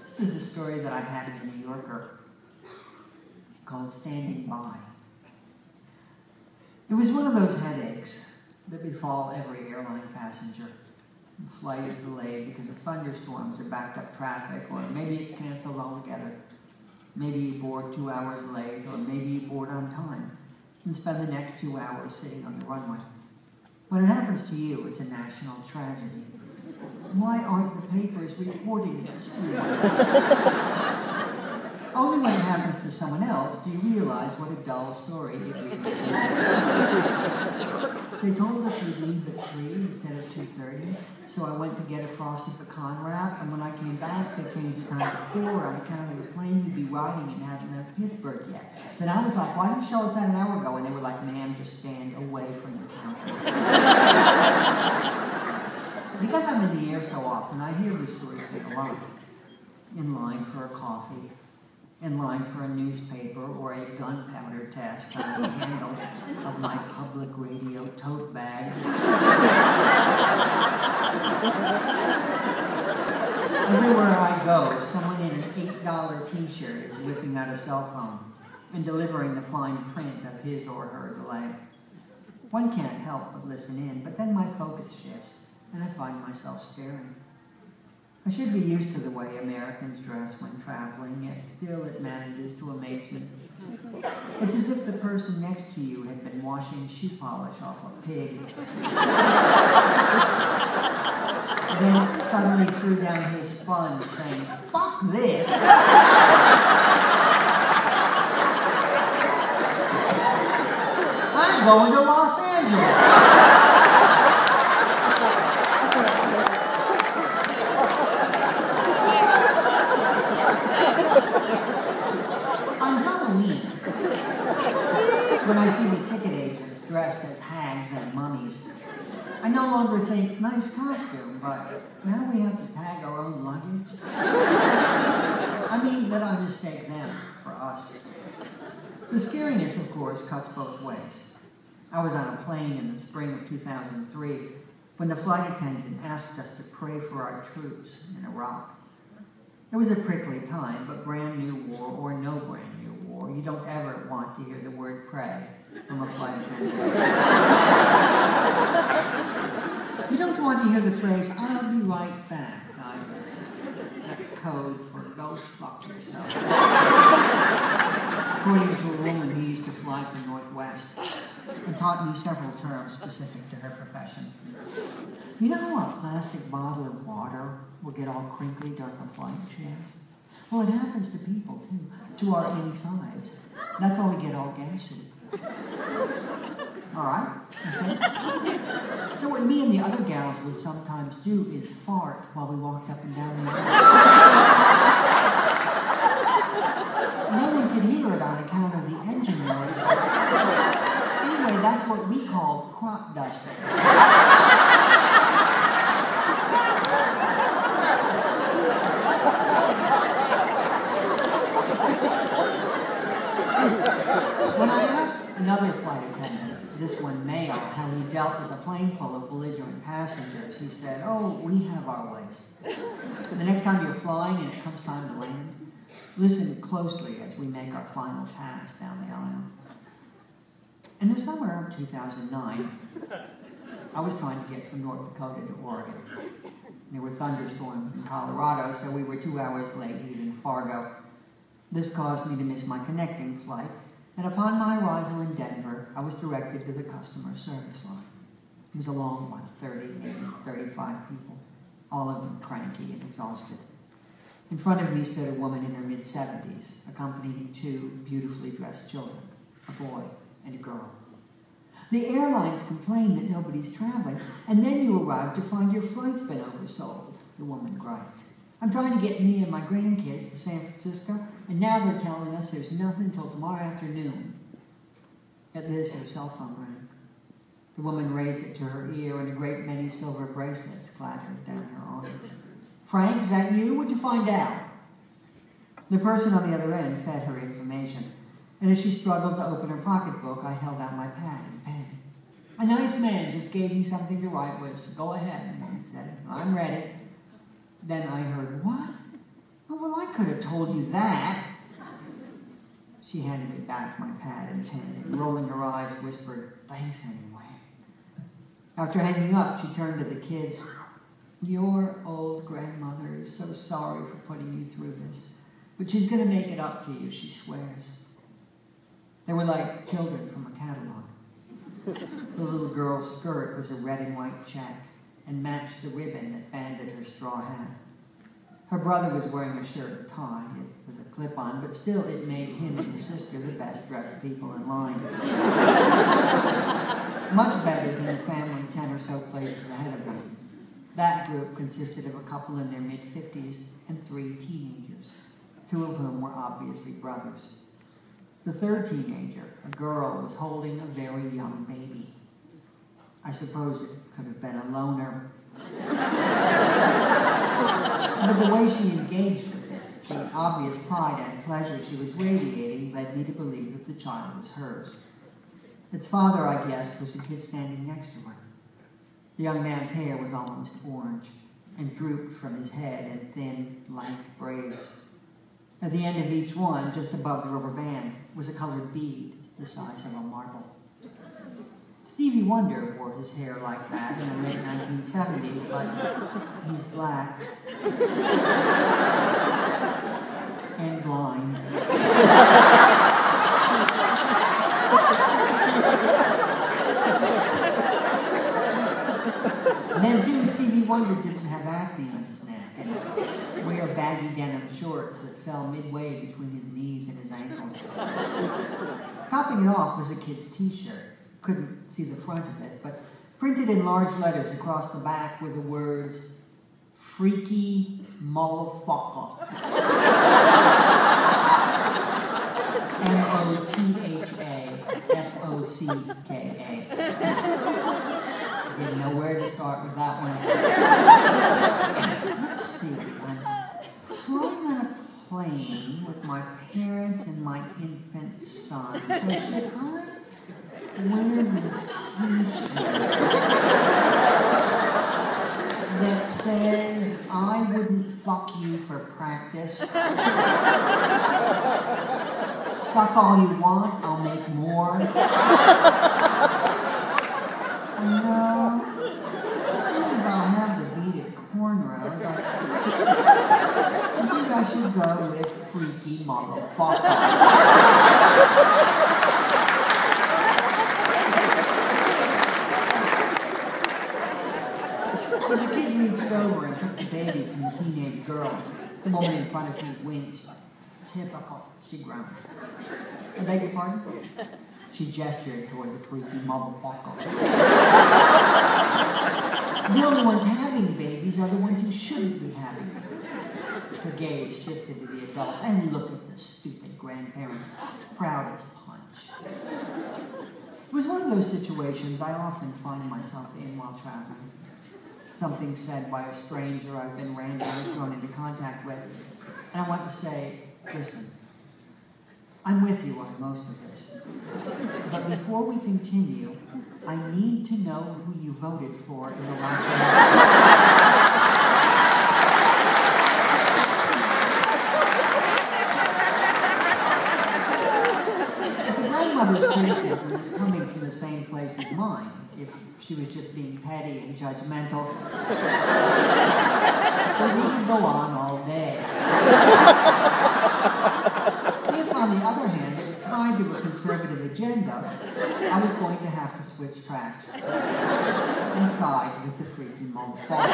This is a story that I had in the New Yorker called Standing By. It was one of those headaches that befall every airline passenger. The flight is delayed because of thunderstorms or backed up traffic, or maybe it's canceled altogether. Maybe you board 2 hours late, or maybe you board on time and spend the next 2 hours sitting on the runway. When it happens to you, it's a national tragedy. Why aren't the papers reporting this? Only when it happens to someone else do you realize what a dull story it really is. They told us we'd leave at 3 instead of 2:30, so I went to get a frosted pecan wrap, and when I came back, they changed the time to 4 on account of the plane we'd be riding and hadn't left Pittsburgh yet. Then I was like, why didn't you show us that an hour ago? And they were like, ma'am, just stand away from the counter. Because I'm in the air so often, I hear this sort of thing a lot. In line for a coffee, in line for a newspaper, or a gunpowder test on the handle of my public radio tote bag. Everywhere I go, someone in an $8 t-shirt is whipping out a cell phone and delivering the fine print of his or her delay. One can't help but listen in, but then my focus shifts, and I find myself staring. I should be used to the way Americans dress when traveling, yet still it manages to amaze me. It's as if the person next to you had been washing shoe polish off a pig. Then suddenly threw down his sponge, saying, "Fuck this!" I'm going to Los Angeles. When I see the ticket agents dressed as hags and mummies, I no longer think, nice costume, but now we have to tag our own luggage. I mean that I mistake them for us. The scariness, of course, cuts both ways. I was on a plane in the spring of 2003 when the flight attendant asked us to pray for our troops in Iraq. It was a prickly time, but brand new war or no brand new war, you don't ever want to hear the word pray from a flight attendant. You don't want to hear the phrase, "I'll be right back," either. That's code for go fuck yourself. According to a woman who used to fly for Northwest and taught me several terms specific to her profession. You know how a plastic bottle of water will get all crinkly during a flight, she asked? Well, it happens to people, too, to our insides. That's why we get all gassy. All right, I said. So what me and the other gals would sometimes do is fart while we walked up and down the aisle. No one could hear it on account of the engine noise, but anyway, that's what we call crop dusting. When I asked another flight attendant, this one male, how he dealt with a plane full of belligerent passengers, he said, "Oh, we have our ways. And the next time you're flying and it comes time to land, listen closely as we make our final pass down the aisle." In the summer of 2009, I was trying to get from North Dakota to Oregon. There were thunderstorms in Colorado, so we were 2 hours late leaving Fargo. This caused me to miss my connecting flight, and upon my arrival in Denver, I was directed to the customer service line. It was a long one, 30, maybe 35 people, all of them cranky and exhausted. In front of me stood a woman in her mid-70s, accompanying 2 beautifully dressed children, a boy and a girl. The airlines complain that nobody's traveling, and then you arrive to find your flight's been oversold, the woman griped. I'm trying to get me and my grandkids to San Francisco, and now they're telling us there's nothing until tomorrow afternoon. At this, her cell phone rang. The woman raised it to her ear, and a great many silver bracelets clattered down her arm. "Frank, is that you? What'd you find out?" The person on the other end fed her information, and as she struggled to open her pocketbook, I held out my pad and pen. "A nice man just gave me something to write with, so go ahead," the woman said. "I'm ready." Then I heard, "What? Oh, well, I could have told you that. She handed me back my pad and pen and, rolling her eyes, whispered, "Thanks anyway." After hanging up, she turned to the kids. "Your old grandmother is so sorry for putting you through this, but she's going to make it up to you, she swears." They were like children from a catalog. The little girl's skirt was a red and white check and matched the ribbon that banded her straw hat. Her brother was wearing a shirt and tie. It was a clip-on, but still it made him and his sister the best-dressed people in line. Much better than the family 10 or so places ahead of them. That group consisted of a couple in their mid-50s and 3 teenagers, 2 of whom were obviously brothers. The third teenager, a girl, was holding a very young baby. I suppose it could have been a loner. But the way she engaged with it, the obvious pride and pleasure she was radiating, led me to believe that the child was hers. Its father, I guessed, was the kid standing next to her. The young man's hair was almost orange and drooped from his head in thin, lank braids. At the end of each one, just above the rubber band, was a colored bead the size of a marble. Stevie Wonder wore his hair like that in the late 1970s, but he's black and blind. And then, too, Stevie Wonder didn't have acne on his neck and wear baggy denim shorts that fell midway between his knees and his ankles. Topping it off was a kid's t-shirt. Couldn't see the front of it, but printed in large letters across the back were the words, "Freaky Motherfucker." MOTHAFOCKA. Didn't know where to start with that one. Let's see. I'm flying on a plane with my parents and my infant son. So should I wear the t-shirt that says, "I wouldn't fuck you for practice"? "Suck all you want, I'll make more"? No. Seeing as I'll have the beaded cornrows, I think I should go with "Freaky Motherfucker." As a kid reached over and took the baby from the teenage girl, the woman in front of me winced. "Typical," she groaned. "I beg your pardon?" She gestured toward the "freaky motherfucker." "The only ones having babies are the ones who shouldn't be having them." Her gaze shifted to the adults. "And look at the stupid grandparents, proud as punch." It was one of those situations I often find myself in while traveling. Something said by a stranger I've been randomly thrown into contact with, and I want to say, "Listen, I'm with you on most of this. But before we continue, I need to know who you voted for in the last election." If the grandmother's criticism is coming from the same place as mine, if she was just being petty and judgmental, well, we could go on all day. If, on the other hand, it was tied to a conservative agenda, I was going to have to switch tracks and side with the "freaky motherfucker."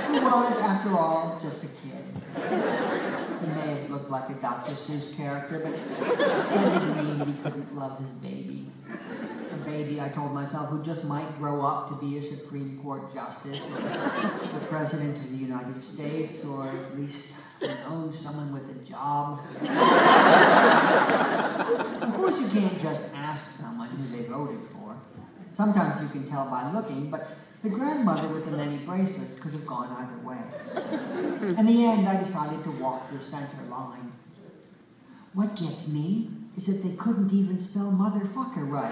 Who was, after all, just a kid. He may have looked like a Dr. Seuss character, but that didn't mean that he couldn't love his baby. A baby, I told myself, who just might grow up to be a Supreme Court justice or the President of the United States, or at least, someone with a job. Of course, you can't just ask someone who they voted for. Sometimes you can tell by looking, but the grandmother with the many bracelets could have gone either way. In the end, I decided to walk the center line. What gets me is that they couldn't even spell motherfucker right.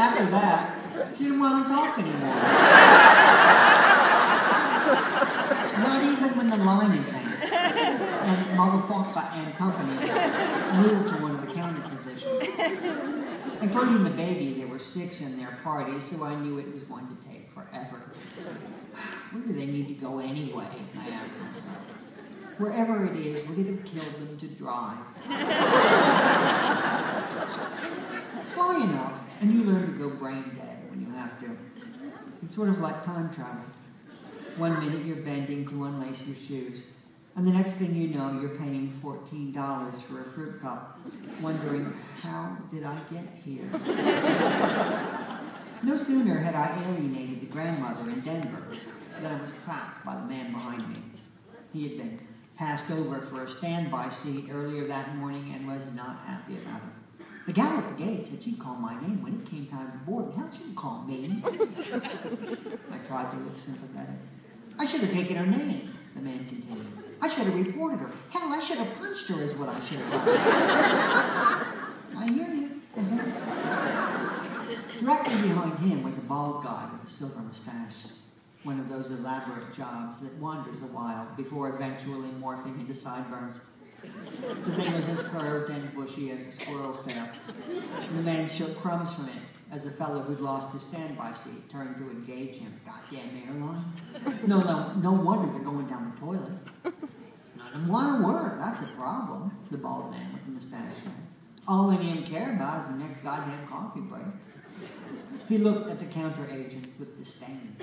After that, she didn't want to talk anymore. Not even when the line advanced and Motherfucker and company moved to one of the counter positions. Including the baby, there were 6 in their party, so I knew it was going to take forever. Where do they need to go anyway? I asked myself. Wherever it is, would it have killed them to drive? Fly enough, and you learn to go brain dead when you have to. It's sort of like time travel. One minute you're bending to unlace your shoes, and the next thing you know, you're paying $14 for a fruit cup, wondering, how did I get here? No sooner had I alienated the grandmother in Denver than I was trapped by the man behind me. He had been passed over for a standby seat earlier that morning and was not happy about it. The gal at the gate said she'd call my name when it came time to board. Hell, she'd call me. I tried to look sympathetic. I should have taken her name, the man continued. I should have reported her. Hell, I should have punched her is what I should have done. I hear you, isn't it? Directly behind him was a bald guy with a silver mustache. One of those elaborate jobs that wanders a while before eventually morphing into sideburns. The thing was as curved and bushy as a squirrel's tail. And the man shook crumbs from it as a fellow who'd lost his standby seat turned to engage him. Goddamn airline. No wonder they're going down the toilet. None of them want to work. That's a problem, the bald man with the mustache said. All any of them care about is the next goddamn coffee break. He looked at the counter agents with disdain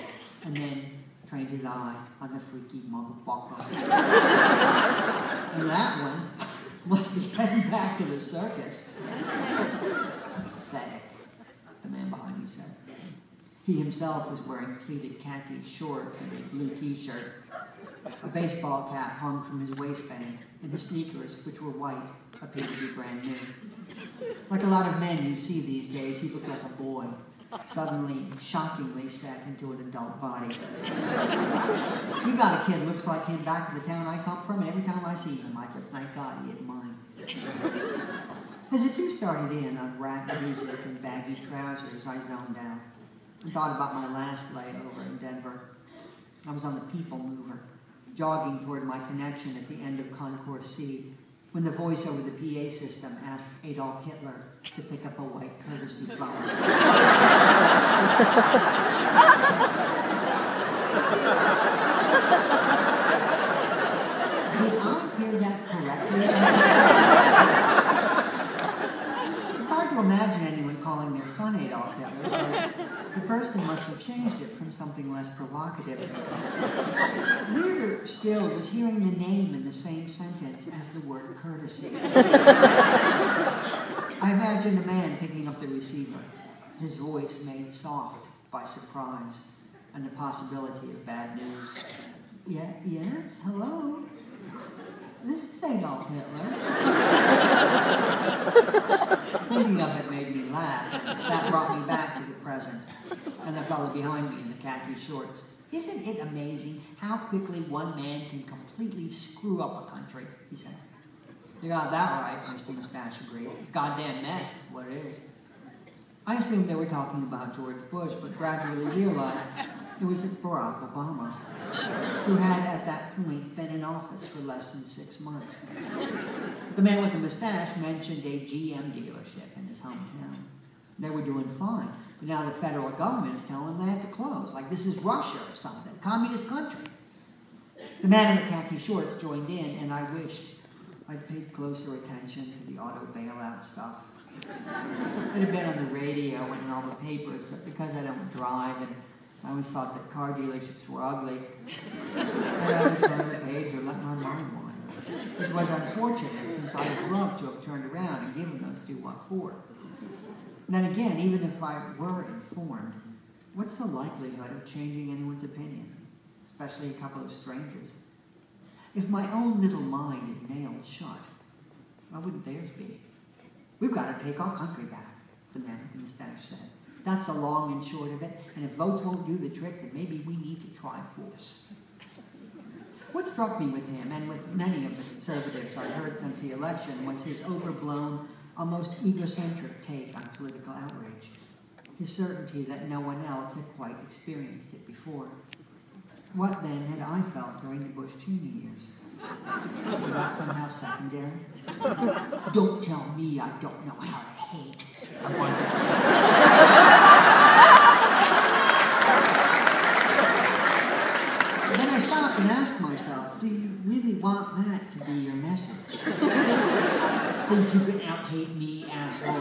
and then trained his eye on the freaky motherfucker. And that one must be heading back to the circus. Pathetic, the man behind me said. He himself was wearing pleated khaki shorts and a blue t-shirt. A baseball cap hung from his waistband, and his sneakers, which were white, appeared to be brand new. Like a lot of men you see these days, he looked like a boy, suddenly, shockingly set into an adult body. We got a kid looks like him back in the town I come from, and every time I see him, I just thank God he isn't mine. As the two started in on rap music and baggy trousers, I zoned out and thought about my last layover in Denver. I was on the People Mover, jogging toward my connection at the end of Concourse C, when the voice over the PA system asked Adolf Hitler to pick up a white courtesy flower. Did I hear that correctly? It's hard to imagine anyone calling their son Adolf Hitler, so the person must have changed it from something less provocative. Weirder still was hearing the name in the same sentence as the word courtesy. I imagined a man picking up the receiver, his voice made soft by surprise and the possibility of bad news. Yes, hello? This is Adolf Hitler. Thinking of it made me laugh, and that brought me back to the present and the fellow behind me in the khaki shorts. Isn't it amazing how quickly one man can completely screw up a country, he said. You got that right, Mr. Mustache agreed. It's a goddamn mess is what it is. I assumed they were talking about George Bush, but gradually realized it was Barack Obama, who had at that point been in office for less than 6 months. The man with the mustache mentioned a GM dealership in his hometown. They were doing fine, but now the federal government is telling them they have to close, like this is Russia or something, communist country. The man in the khaki shorts joined in, and I wished I'd paid closer attention to the auto bailout stuff. It had been on the radio and in all the papers, but because I don't drive and I always thought that car dealerships were ugly, I'd either turn the page or let my mind wander, which was unfortunate since I would love to have turned around and given those two what for. Then again, even if I were informed, what's the likelihood of changing anyone's opinion, especially a couple of strangers? If my own little mind is nailed shut, why wouldn't theirs be? We've got to take our country back, the man with the mustache said. That's the long and short of it, and if votes won't do the trick, then maybe we need to try force. What struck me with him, and with many of the conservatives I'd heard since the election, was his overblown, almost egocentric take on political outrage. his certainty that no one else had quite experienced it before. What then had I felt during the Bush-Cheney years? Was that somehow secondary? Don't tell me I don't know how to hate, I wanted to say. Then I stopped and asked myself, do you really want that to be your message? Think you can out-hate me, asshole?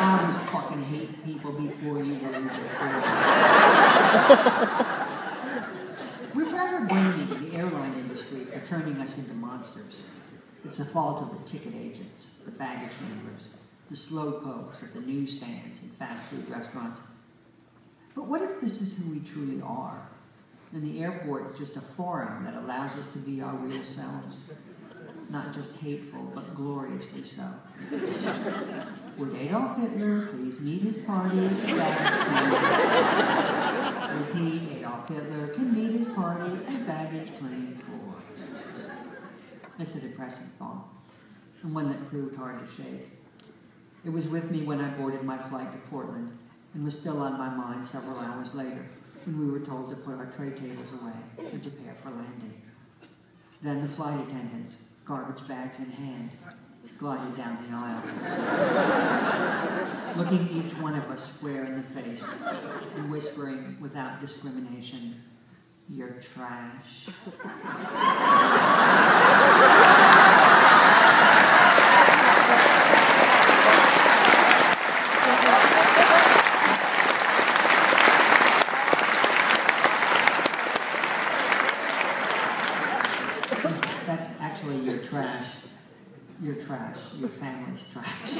I was fucking hating people before you were even born. We're forever blaming the airline industry for turning us into monsters. It's the fault of the ticket agents, the baggage handlers, the slow pokes at the newsstands and fast food restaurants. But what if this is who we truly are? And the airport's just a forum that allows us to be our real selves. Not just hateful, but gloriously so. Would Adolf Hitler please meet his party at baggage claim? Repeat, Adolf Hitler can meet his party at baggage claim 4. It's a depressing thought, and one that proved hard to shake. It was with me when I boarded my flight to Portland, and was still on my mind several hours later, when we were told to put our tray tables away and prepare for landing. Then the flight attendants, garbage bags in hand, glided down the aisle, looking each one of us square in the face and whispering without discrimination, "You're trash." That's actually your trash. You're trash. Your family's trash.